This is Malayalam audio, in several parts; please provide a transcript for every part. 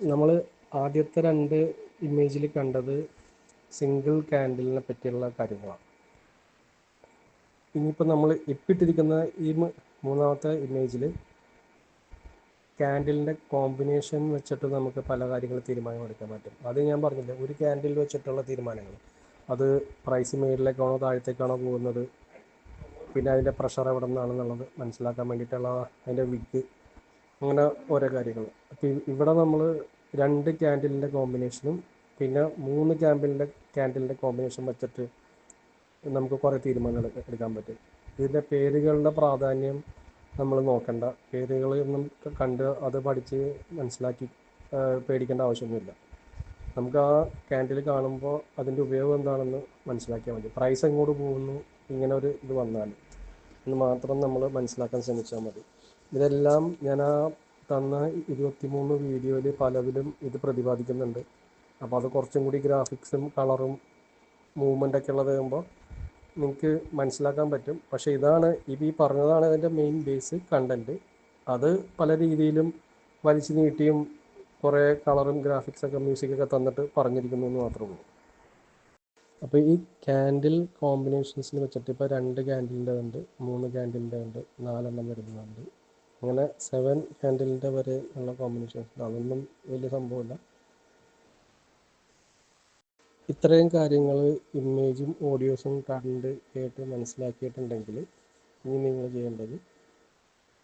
നമ്മൾ ആദ്യത്തെ രണ്ട് ഇമേജിൽ കണ്ടത് സിംഗിൾ ക്യാൻഡിലിനെ പറ്റിയുള്ള കാര്യങ്ങളാണ്. ഇനിയിപ്പോൾ നമ്മൾ ഇപ്പിട്ടിരിക്കുന്ന ഈ മൂന്നാമത്തെ ഇമേജിൽ ക്യാൻഡിലിൻ്റെ കോമ്പിനേഷൻ വെച്ചിട്ട് നമുക്ക് പല കാര്യങ്ങൾ തീരുമാനമെടുക്കാൻ പറ്റും. അത് ഞാൻ പറഞ്ഞില്ല, ഒരു ക്യാൻഡിൽ വെച്ചിട്ടുള്ള തീരുമാനങ്ങൾ, അത് പ്രൈസ് മേളിലേക്കാണോ താഴത്തേക്കാണോ പോകുന്നത്, പിന്നെ അതിൻ്റെ പ്രഷർ എവിടെ നിന്നാണെന്നുള്ളത് മനസ്സിലാക്കാൻ വേണ്ടിയിട്ടുള്ള അതിൻ്റെ വിഗ്, അങ്ങനെ ഓരോ കാര്യങ്ങൾ. അപ്പോൾ ഇവിടെ നമ്മൾ രണ്ട് ക്യാൻഡിലിൻ്റെ കോമ്പിനേഷനും പിന്നെ മൂന്ന് ക്യാൻഡിലിൻ്റെ കോമ്പിനേഷൻ വെച്ചിട്ട് നമുക്ക് കുറേ തീരുമാനങ്ങൾ എടുക്കാൻ പറ്റും. ഇതിൻ്റെ പേരുകളുടെ പ്രാധാന്യം നമ്മൾ നോക്കണ്ട, പേരുകളൊന്നും കണ്ട് അത് പഠിച്ച് മനസ്സിലാക്കി പേടിക്കേണ്ട ആവശ്യമൊന്നുമില്ല. നമുക്ക് ആ ക്യാൻഡിൽ കാണുമ്പോൾ അതിൻ്റെ ഉപയോഗം എന്താണെന്ന് മനസ്സിലാക്കിയാൽ മതി. പ്രൈസ് എങ്ങോട്ട് പോകുന്നു, ഇങ്ങനെ ഒരു ഇത് വന്നാൽ എന്ന് മാത്രം നമ്മൾ മനസ്സിലാക്കാൻ ശ്രമിച്ചാൽ മതി. ഇതെല്ലാം ഞാൻ ആ തന്ന 23 വീഡിയോയിൽ പലതിലും ഇത് പ്രതിപാദിക്കുന്നുണ്ട്. അപ്പോൾ അത് കുറച്ചും കൂടി ഗ്രാഫിക്സും കളറും മൂവ്മെൻ്റൊക്കെ ഉള്ളത് ആകുമ്പോൾ നിങ്ങൾക്ക് മനസ്സിലാക്കാൻ പറ്റും. പക്ഷേ ഇതാണ് ഈ പറഞ്ഞതാണ് അതിൻ്റെ മെയിൻ ബേസ് കണ്ടൻറ്റ്. അത് പല രീതിയിലും വലിച്ചു നീട്ടിയും കുറേ കളറും ഗ്രാഫിക്സൊക്കെ മ്യൂസിക്കൊക്കെ തന്നിട്ട് പറഞ്ഞിരിക്കുന്നു എന്ന് മാത്രമേ ഉള്ളൂ. അപ്പോൾ ഈ ക്യാൻഡിൽ കോമ്പിനേഷൻസിൽ വെച്ചിട്ട് ഇപ്പോൾ 2 ക്യാൻഡിലിൻ്റെ ഉണ്ട്, 3 ക്യാൻഡിലിൻ്റെ ഉണ്ട്, 4 വരുന്നുണ്ട്, അങ്ങനെ 7 ക്യാൻഡിലിൻ്റെ വരെ ഉള്ള കോമ്പിനേഷൻസ്. അതൊന്നും വലിയ സംഭവമില്ല. ഇത്രയും കാര്യങ്ങൾ ഇമേജും ഓഡിയോസും കണ്ട് കേട്ട് മനസ്സിലാക്കിയിട്ടുണ്ടെങ്കിൽ ഇനി നിങ്ങൾ ചെയ്യേണ്ടത്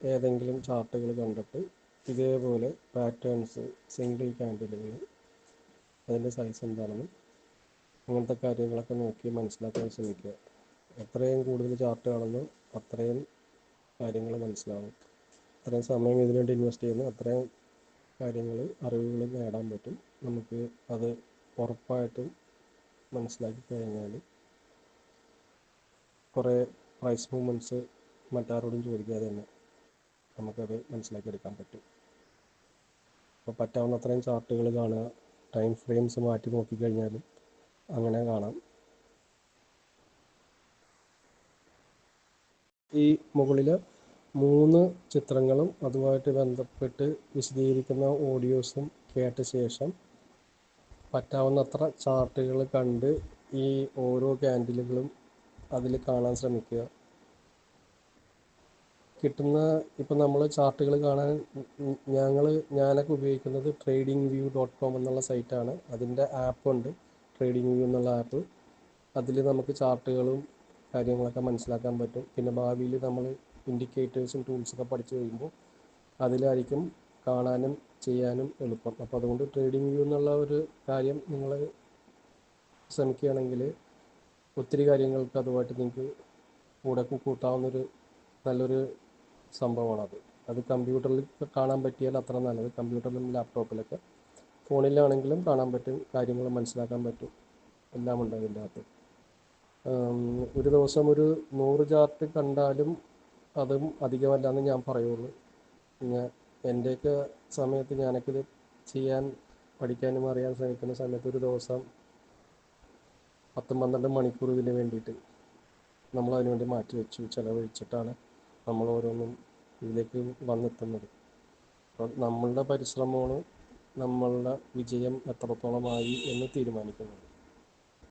ഏതെങ്കിലും ചാർട്ടുകൾ കണ്ടിട്ട് ഇതേപോലെ പാറ്റേൺസ്, സിംഗിൾ ക്യാൻഡിലുകൾ, അതിൻ്റെ സൈസ് എന്താണെന്നും അങ്ങനത്തെ കാര്യങ്ങളൊക്കെ നോക്കി മനസ്സിലാക്കാൻ ശ്രമിക്കുക. എത്രയും കൂടുതൽ ചാർട്ട് കാണുന്നു അത്രയും കാര്യങ്ങൾ മനസ്സിലാവും. അത്രയും സമയം ഇതിനുവേണ്ടി ഇൻവെസ്റ്റ് ചെയ്യുന്നു അത്രയും കാര്യങ്ങൾ, അറിവുകൾ നേടാൻ പറ്റും. നമുക്ക് അത് ഉറപ്പായിട്ടും മനസ്സിലാക്കി കഴിഞ്ഞാൽ കുറേ പ്രൈസ് മൂവ്മെൻറ്റ്സ് മറ്റാരോടും ചോദിക്കാതെ തന്നെ നമുക്കത് മനസ്സിലാക്കിയെടുക്കാൻ പറ്റും. അപ്പോൾ പറ്റാവുന്ന അത്രയും ചാർട്ടുകൾ കാണുക, ടൈം ഫ്രെയിംസ് മാറ്റി നോക്കിക്കഴിഞ്ഞാൽ അങ്ങനെ കാണാം. ഈ മുകളിൽ 3 ചിത്രങ്ങളും അതുമായിട്ട് ബന്ധപ്പെട്ട് വിശദീകരിക്കുന്ന ഓഡിയോസും കേട്ട ശേഷം പറ്റാവുന്നത്ര ചാർട്ടുകൾ കണ്ട് ഈ ഓരോ ക്യാൻഡിലുകളും അതിൽ കാണാൻ ശ്രമിക്കുക. കിട്ടുന്ന ഇപ്പോൾ നമ്മൾ ചാർട്ടുകൾ കാണാൻ ഞാനൊക്കെ ഉപയോഗിക്കുന്നത് tradingview.com എന്നുള്ള സൈറ്റാണ്. അതിൻ്റെ ആപ്പുണ്ട്, ട്രേഡിംഗ് വ്യൂ എന്നുള്ള ആപ്പ്. അതിൽ നമുക്ക് ചാർട്ടുകളും കാര്യങ്ങളൊക്കെ മനസ്സിലാക്കാൻ പറ്റും. പിന്നെ ഭാവിയിൽ നമ്മൾ ഇൻഡിക്കേറ്റേഴ്സും ടൂൾസൊക്കെ പഠിച്ചു കഴിയുമ്പോൾ അതിലായിരിക്കും കാണാനും ചെയ്യാനും എളുപ്പം. അപ്പോൾ അതുകൊണ്ട് ട്രേഡിംഗ് വ്യൂ എന്നുള്ള ഒരു കാര്യം നിങ്ങൾ ശ്രമിക്കുകയാണെങ്കിൽ ഒത്തിരി കാര്യങ്ങൾക്ക് അതുമായിട്ട് നിങ്ങൾക്ക് കൂടെ കൂട്ടാവുന്നൊരു നല്ലൊരു സംഭവമാണത്. അത് കമ്പ്യൂട്ടറിൽ കാണാൻ പറ്റിയാൽ അത്ര നല്ലത്. കമ്പ്യൂട്ടറിലും ലാപ്ടോപ്പിലൊക്കെ, ഫോണിലാണെങ്കിലും കാണാൻ പറ്റും, കാര്യങ്ങൾ മനസ്സിലാക്കാൻ പറ്റും, എല്ലാം ഉണ്ട് അതിൻ്റെ അകത്ത്. ഒരു ദിവസം ഒരു 100 ചാർട്ട് കണ്ടാലും അതും അധികമല്ലാന്ന് ഞാൻ പറയുള്ളൂ. എൻ്റെയൊക്കെ സമയത്ത് ഞാനൊക്കെ ഇത് ചെയ്യാൻ പഠിക്കാനും അറിയാൻ ശ്രമിക്കുന്ന സമയത്ത് ഒരു ദിവസം 10-12 മണിക്കൂർ ഇതിന് വേണ്ടിയിട്ട് നമ്മളതിനു വേണ്ടി മാറ്റി വെച്ചു ചിലവഴിച്ചിട്ടാണ് നമ്മൾ ഓരോന്നും ഇതിലേക്ക് വന്നെത്തുന്നത്. അപ്പോൾ നമ്മളുടെ പരിശ്രമമാണ് നമ്മളുടെ വിജയം എത്രത്തോളമായി എന്ന് തീരുമാനിക്കുന്നത്.